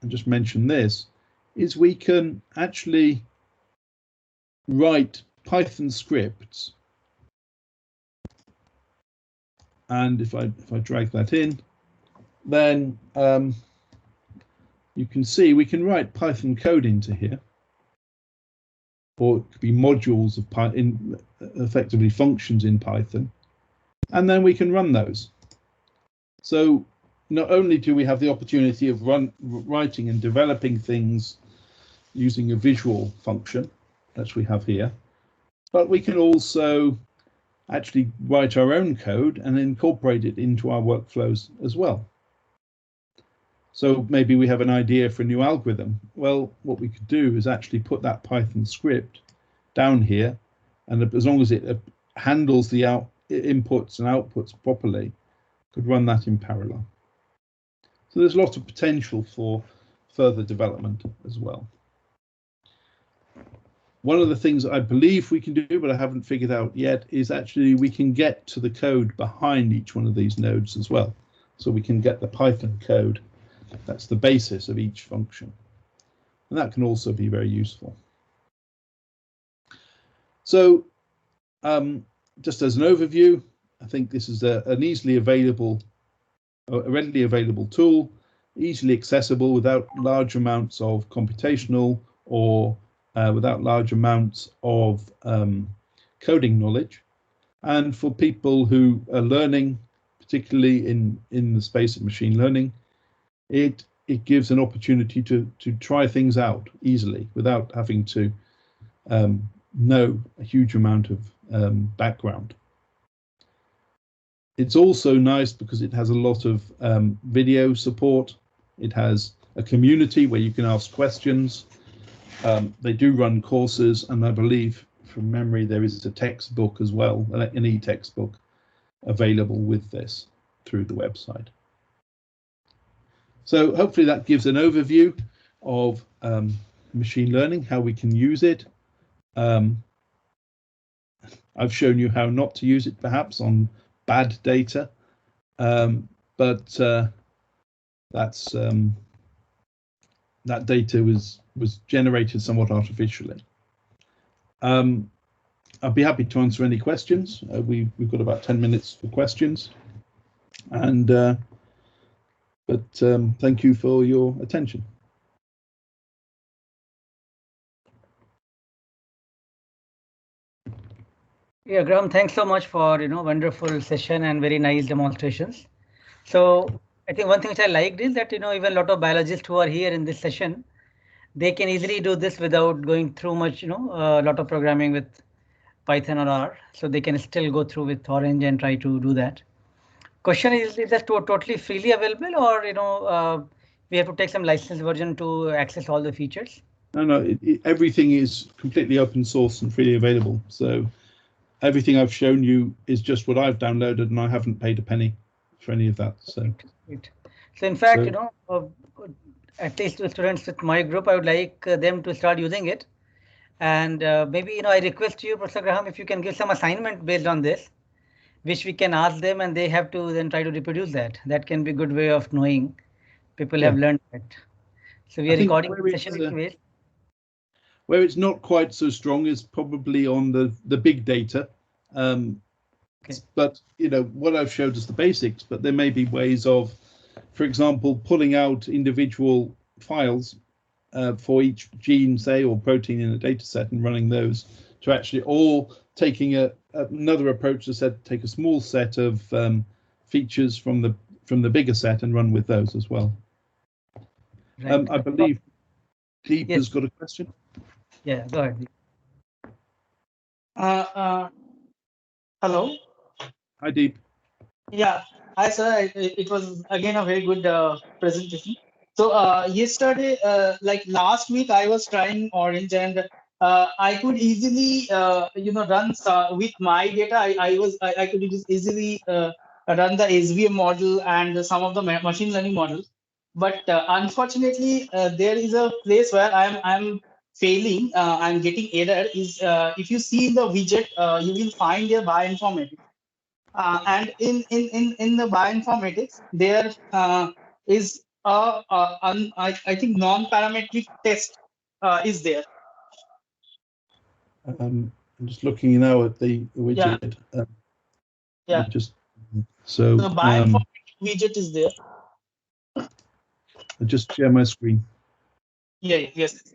just mentioned this, is we can actually write Python scripts. And if I drag that in, then you can see we can write Python code into here, or it could be modules of Python, effectively functions in Python, and then we can run those. So not only do we have the opportunity of writing and developing things using a visual function, as we have here, but we can also actually write our own code and incorporate it into our workflows as well. So maybe we have an idea for a new algorithm. Well, what we could do is actually put that Python script down here, and as long as it handles the inputs and outputs properly, could run that in parallel. So there's a lot of potential for further development as well. One of the things I believe we can do, but I haven't figured out yet, is actually we can get to the code behind each one of these nodes as well. So we can get the Python code. That's the basis of each function. And that can also be very useful. So just as an overview, I think this is a readily available tool, easily accessible without large amounts of computational or without large amounts of coding knowledge. And for people who are learning, particularly in the space of machine learning, it gives an opportunity to try things out easily without having to know a huge amount of background. It's also nice because it has a lot of video support. It has a community where you can ask questions. They do run courses, and I believe from memory there is a textbook as well, an e-textbook available with this through the website. So hopefully that gives an overview of machine learning, how we can use it. I've shown you how not to use it perhaps on bad data, but that data was generated somewhat artificially. I'd be happy to answer any questions. We've got about 10 minutes for questions, and but thank you for your attention. Yeah, Graham, thanks so much for wonderful session and very nice demonstrations. So I think one thing which I liked is that even a lot of biologists who are here in this session, they can easily do this without going through much a lot of programming with Python or R. So they can still go through with Orange and try to do that. Question is that totally freely available, or we have to take some licensed version to access all the features? No, everything is completely open source and freely available. So everything I've shown you is just what I've downloaded, and I haven't paid a penny for any of that. So, so in fact, at least the students with my group, I would like them to start using it. And maybe I request you, Professor Graham, if you can give some assignment based on this, which we can ask them, and they have to then try to reproduce that. That can be a good way of knowing people have learned it. So we are recording the session anyways. Where it's not quite so strong is probably on the big data. But what I've showed is the basics, but there may be ways of, for example, pulling out individual files for each gene, say, or protein in a data set and running those to actually, or taking another approach that said take a small set of features from the bigger set and run with those as well. Right. I believe Deep has got a question. Yeah, go ahead. Hello. Hi, Deep. Yeah, hi, sir. It was again a very good presentation. So yesterday, like last week, I was trying Orange, and I could easily, run with my data. I could easily run the SVM model and some of the machine learning models. But unfortunately, there is a place where I'm failing. I'm getting error. Is if you see in the widget, you will find a bioinformatics. And in the bioinformatics, there is I think non-parametric test is there. I'm just looking now at the widget. Yeah. So the bioinformatics widget is there. I'll just share my screen. Yeah. Yes.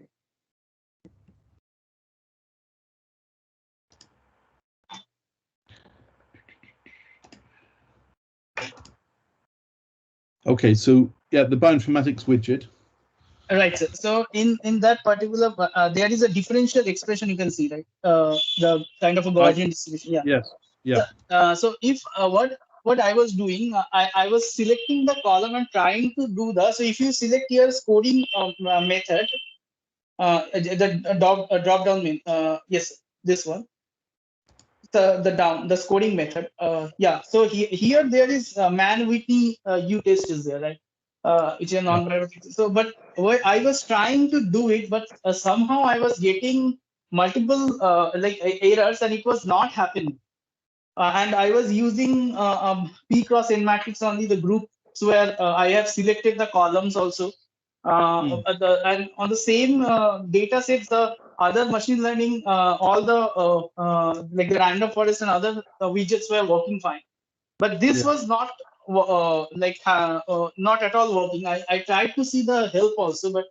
Okay, so yeah, the bioinformatics widget. Right, sir. So in that particular, there is a differential expression you can see, right? The kind of a Gaussian distribution. Yeah. Yes. Yeah. So if what I was doing, I was selecting the column and trying to do the. So if you select your coding method, the drop down yes, this one. The scoring method. Yeah. So here there is man Whitney U test is there, right? Which is a non-parametric. So, but I was trying to do it, but somehow I was getting multiple errors, and it was not happening. And I was using P cross N matrix only, the groups where I have selected the columns also. And on the same data sets, the other machine learning, all the like the random forest and other widgets were working fine. But this was not not at all working. I tried to see the help also, but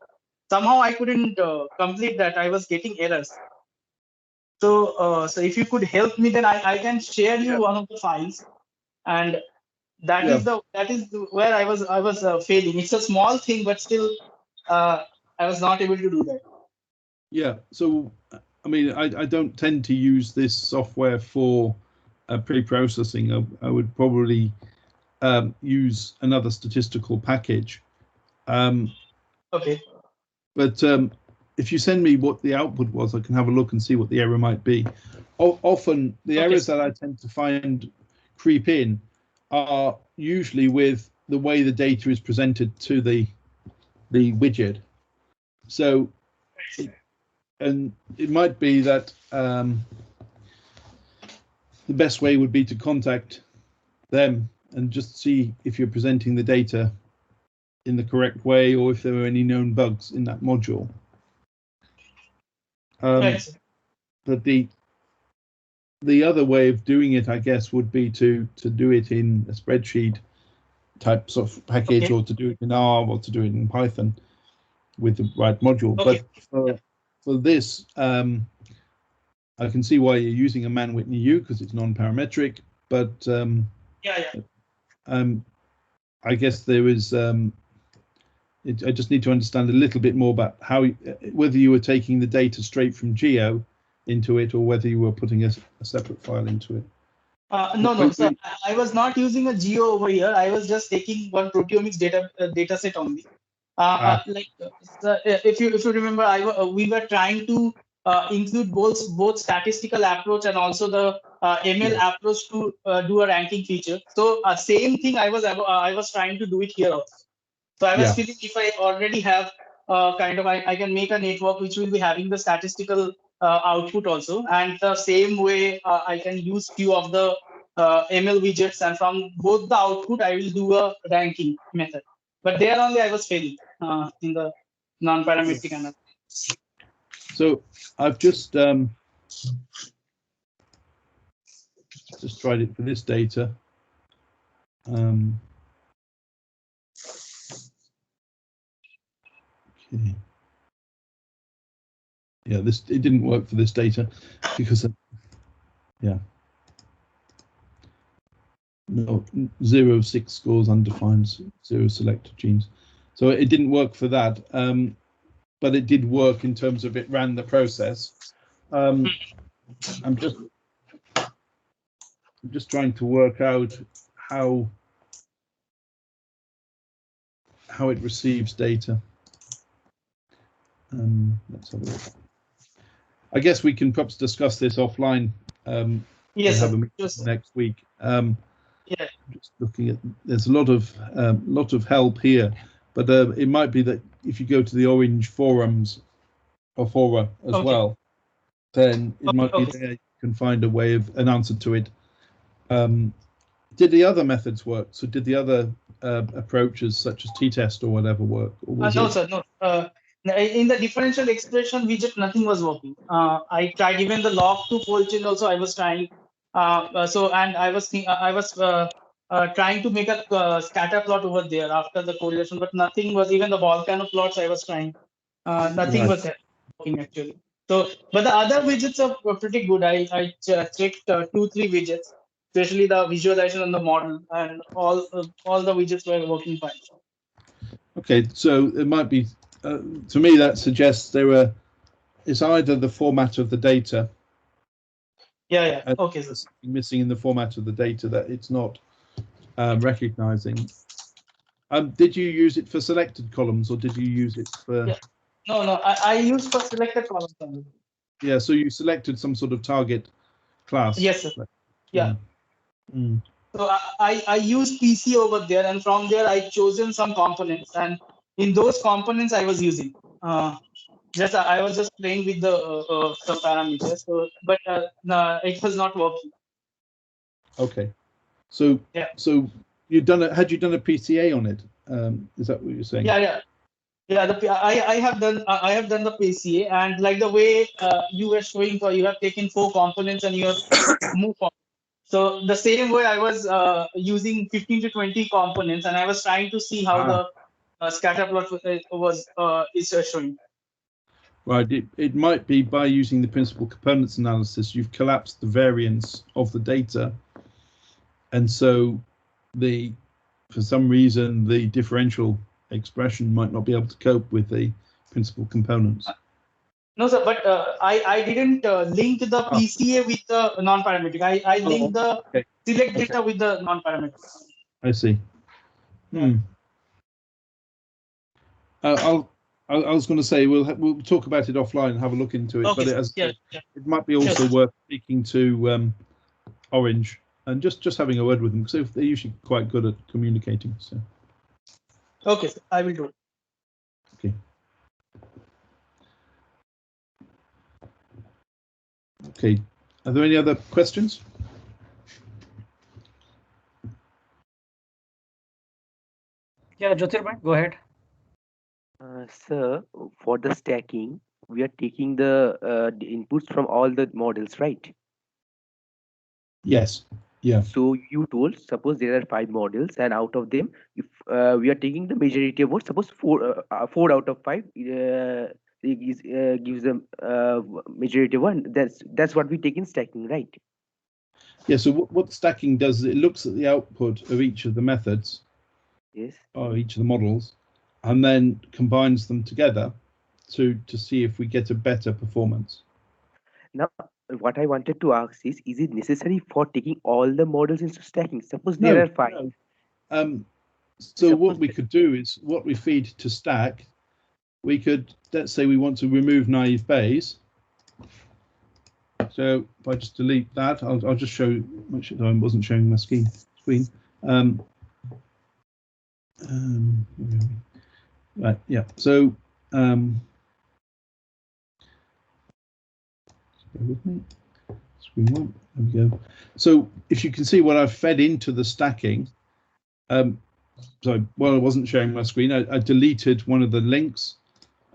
somehow I couldn't complete that. I was getting errors. So so if you could help me, then I can share you one of the files, and that is where I was failing. It's a small thing, but still I was not able to do that. Yeah. So I mean, I don't tend to use this software for pre-processing. I would probably use another statistical package. Okay. But if you send me what the output was, I can have a look and see what the error might be. Often the errors that I tend to find creep in are usually with the way the data is presented to the widget. So, and it might be that the best way would be to contact them and just see if you're presenting the data in the correct way or if there are any known bugs in that module. But the other way of doing it, I guess, would be to do it in a spreadsheet type sort of package, or to do it in R, or to do it in Python with the right module. But for this, I can see why you're using a Man-Whitney U, because it's non-parametric. But I guess there is. I just need to understand a little bit more about how, whether you were taking the data straight from Geo into it, or whether you were putting a separate file into it. No. So I was not using a Geo over here. I was just taking one proteomics data set only. If you remember, we were trying to include both statistical approach and also the ML approach to do a ranking feature. So same thing I was trying to do it here also. So I was feeling if I already have I can make a network which will be having the statistical output also, and the same way I can use few of the ML widgets, and from both the output I will do a ranking method. But there only I was failing in the non-parametric analysis. So I've just tried it for this data. Okay. Yeah, it didn't work for this data because no 0 6 scores undefined, 0 selected genes, so it didn't work for that. But it did work in terms of it ran the process. I'm just trying to work out how it receives data. Let's have a look. I guess we can perhaps discuss this offline. Yes, have a meeting next week. Just looking at, there's a lot of help here, but it might be that if you go to the Orange forums or fora as well, then it might be there you can find a way of an answer to it. Did the other methods work? So did the other approaches such as t-test or whatever work? Or was no, sir, no. In the differential expression widget, nothing was working. I tried even the log2 fold chain also. I was trying. And I was trying to make a scatter plot over there after the correlation, but nothing was. Even the volcano plots I was trying. Nothing was working actually. So, but the other widgets are pretty good. I checked 2-3 widgets, especially the visualization and the model, and all the widgets were working fine. Okay, so it might be, to me that suggests it's either the format of the data. Okay. Something missing in the format of the data that it's not recognizing. Did you use it for selected columns, or did you use it for? No. I used for selected columns only. Yeah, so you selected some sort of target class. Yes, sir. Yeah. So I used PC over there, and from there I chosen some components, and in those components I was using. I was just playing with the parameters, but it was not working. Okay, so so had you done a PCA on it? Is that what you're saying? Yeah. Yeah, I have done the PCA, and like the way you were showing, you have taken 4 components and you have moved on. So the same way I was using 15 to 20 components, and I was trying to see how the scatter plot is showing. Right, it might be by using the principal components analysis, you've collapsed the variance of the data, and so for some reason the differential expression might not be able to cope with the principal components. No, sir, but I didn't link the PCA with the non-parametric. I linked the select data with the non-parametric. I see. I was going to say we'll talk about it offline and have a look into it, Okay, but it might be also worth speaking to Orange and just having a word with them, because they're usually quite good at communicating. So. Okay, sir, I will do it. Okay. Okay. Are there any other questions? Yeah, Jyotirmay, go ahead. Sir, for the stacking, we are taking the inputs from all the models, right? Yes. Yeah. So you told, suppose there are 5 models, and out of them, if we are taking the majority of what, suppose 4 out of 5 gives them majority one. That's what we take in stacking, right? Yeah. So what stacking does is it looks at the output of each of the methods. Yes. Or each of the models, and then combines them together to see if we get a better performance. Now, what I wanted to ask is it necessary for taking all the models into stacking? Suppose No, there are 5. No. So what we could do is what we feed to stack, we could, let's say we want to remove naive Bayes. So if I just delete that, I'll just show, make sure that I wasn't showing my screen. Right, yeah, so bear with me. Screen 1, there we go. So if you can see what I've fed into the stacking, so while I wasn't sharing my screen, I deleted one of the links,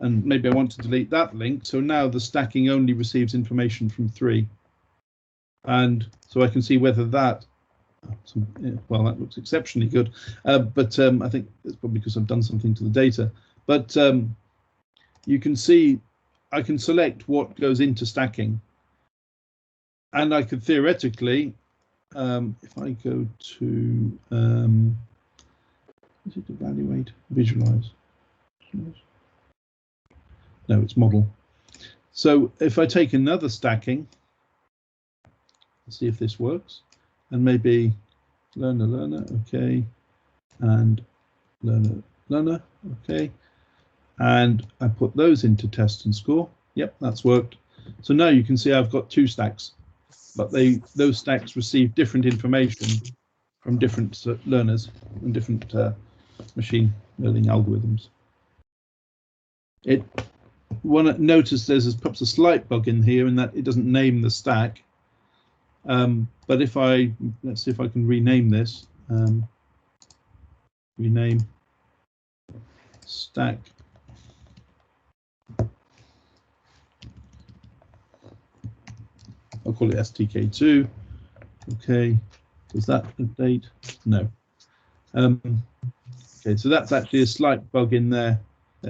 and maybe I want to delete that link. So now the stacking only receives information from 3, and so I can see whether that. Well, that looks exceptionally good, but I think it's probably because I've done something to the data. But you can see I can select what goes into stacking, and I could theoretically, if I go to is it evaluate, visualize? No, it's model. So if I take another stacking, let's see if this works, and maybe learner, okay, and learner, okay, and I put those into test and score. Yep, that's worked. So now you can see I've got 2 stacks, but those stacks receive different information from different learners and different machine learning algorithms. Notice there's perhaps a slight bug in here in that it doesn't name the stack. But if let's see if I can rename this. Rename stack. I'll call it STK2. Okay. Does that update? No. Okay, so that's actually a slight bug in their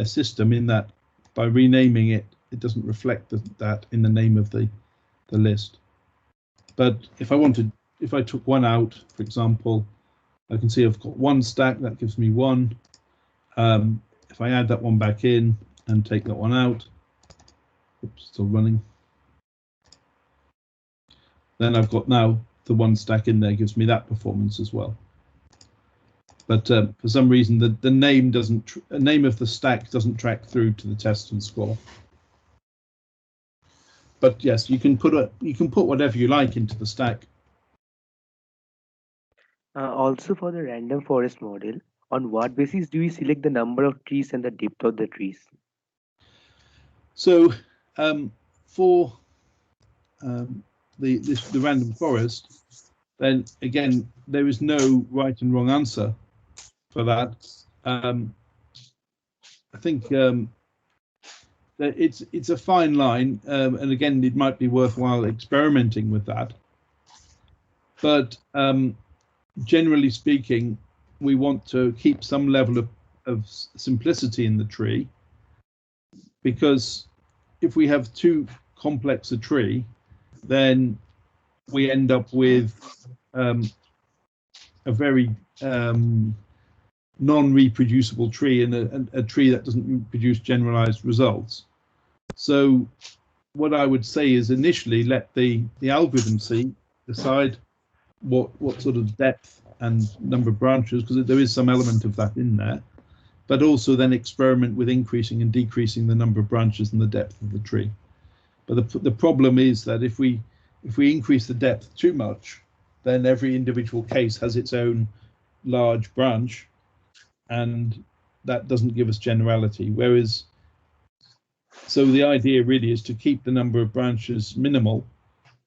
system, in that by renaming it, it doesn't reflect that in the name of the list. But if I took one out, for example, I can see I've got 1 stack, that gives me 1. If I add that one back in and take that one out, oops, still running. Then I've got now the 1 stack in there gives me that performance as well. But for some reason, the name name of the stack doesn't track through to the test and score. But yes, you can put whatever you like into the stack. Also, for the random forest model, on what basis do we select the number of trees and the depth of the trees? So for the random forest, then again, there is no right and wrong answer for that. I think that it's a fine line, and again, it might be worthwhile experimenting with that. But generally speaking, we want to keep some level of simplicity in the tree, because if we have too complex a tree, then we end up with a very non-reproducible tree and a tree that doesn't produce generalized results. So what I would say is initially let the algorithm decide what sort of depth and number of branches, because there is some element of that in there, but also then experiment with increasing and decreasing the number of branches and the depth of the tree. But the problem is that if we increase the depth too much, then every individual case has its own large branch, and that doesn't give us generality. Whereas, so the idea really is to keep the number of branches minimal,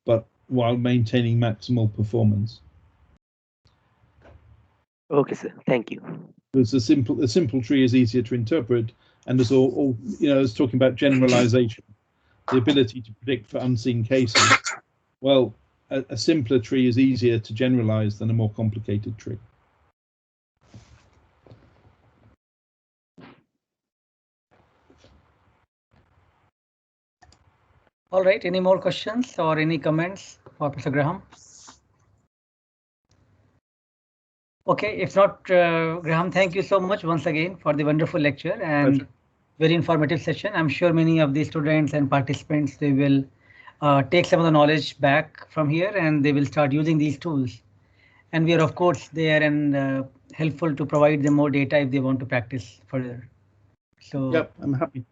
but while maintaining maximal performance. Okay, sir. Thank you. Because a simple tree is easier to interpret, and there's all it's talking about generalization, the ability to predict for unseen cases. Well, a simpler tree is easier to generalize than a more complicated tree. All right, any more questions or any comments for Professor Graham? Okay, if not, Graham, thank you so much once again for the wonderful lecture and very informative session. I'm sure many of the students and participants, they will take some of the knowledge back from here and they will start using these tools. And we are, of course, there and helpful to provide them more data if they want to practice further. So yep, I'm happy